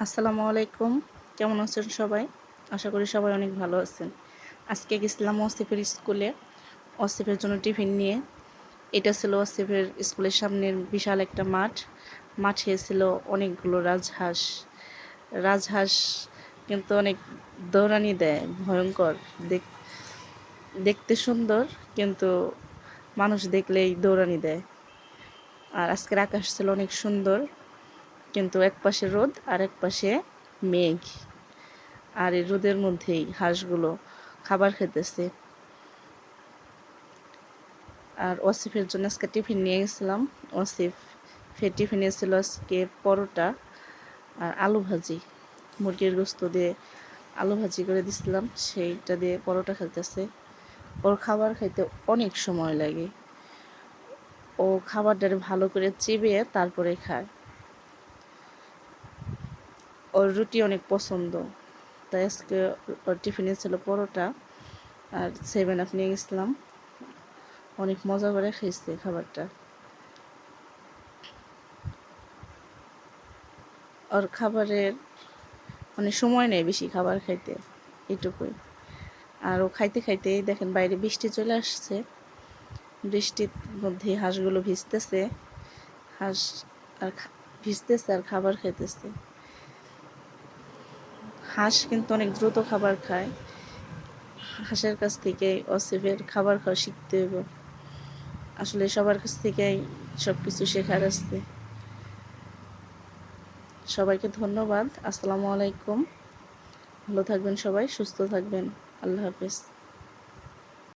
আসসালামু আলাইকুম। কেমন আছেন সবাই? আশা করি সবাই অনেক ভালো আছেন। আজকে গেছিলাম ওয়াসিফের স্কুলে, ওয়াসিফের জন্য টিফিন নিয়ে। এটা ছিল ওয়াসিফের স্কুলের সামনের বিশাল একটা মাঠ। মাঠে ছিল অনেকগুলো রাজহাঁস। রাজহাঁস কিন্তু অনেক দৌড়ানি দেয়, ভয়ঙ্কর। দেখতে সুন্দর, কিন্তু মানুষ দেখলেই দৌড়ানি দেয়। আর আজকের আকাশ ছিল অনেক সুন্দর, কিন্তু এক পাশে রোদ আর এক পাশে মেঘ। আর এই রোদের মধ্যেই হাঁসগুলো খাবার খেতেছে। আর ওয়াসিফের জন্য আজকে টিফিন নিয়ে গেছিলাম। ওয়াসিফের টিফিনে ছিল আজকে পরোটা আর আলু ভাজি। মুরগির গোস্ত দিয়ে আলু ভাজি করে দিছিলাম, সেইটা দিয়ে পরোটা খেতেছে। ওর খাবার খাইতে অনেক সময় লাগে। ও খাবারটারে ভালো করে চিবিয়ে তারপরে খায়। ওর রুটি অনেক পছন্দ, তাই আজকে ওর টিফিনে ছিল পরোটা আর 7 আপ নিয়ে গেছিলাম। অনেক মজা করে খেয়েছে খাবারটা। ওর খাবারের সময় নেই বেশি খাবার খাইতে, এইটুকুই। আর ও খাইতে খাইতেই দেখেন বাইরে বৃষ্টি চলে আসছে। বৃষ্টির মধ্যে হাঁসগুলো ভিজতেছে। হাঁস আর ভিজতেছে আর খাবার খাইতেছে। হাঁস কিন্তু অনেক দ্রুত খাবার খায়। হাঁসের কাছ থেকে ওয়াসিফের খাবার খাওয়া শিখতে হইব। আসলে সবার কাছ থেকেই সব কিছু শেখার আছে। সবাইকে ধন্যবাদ। আসসালামু আলাইকুম। ভালো থাকবেন সবাই, সুস্থ থাকবেন। আল্লাহ হাফেজ।